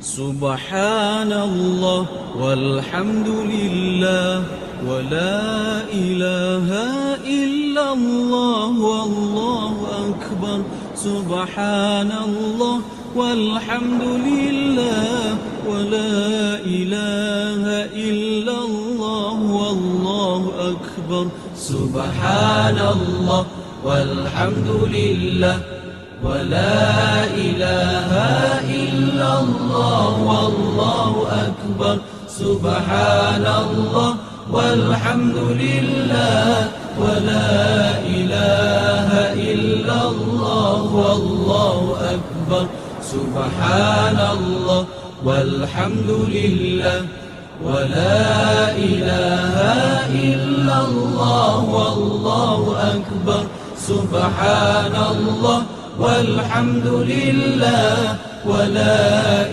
سبحان الله والحمد لله ولا إله إلا الله والله أكبر. سبحان الله والحمد لله ولا إله إلا الله والله أكبر. سبحان الله والحمد لله ولا إله إلا الله والله أكبر. سبحان الله والحمد لله ولا إله إلا الله والله أكبر. سبحان الله والحمد لله ولا إله إلا الله والله أكبر. سبحان الله والحمد لله ولا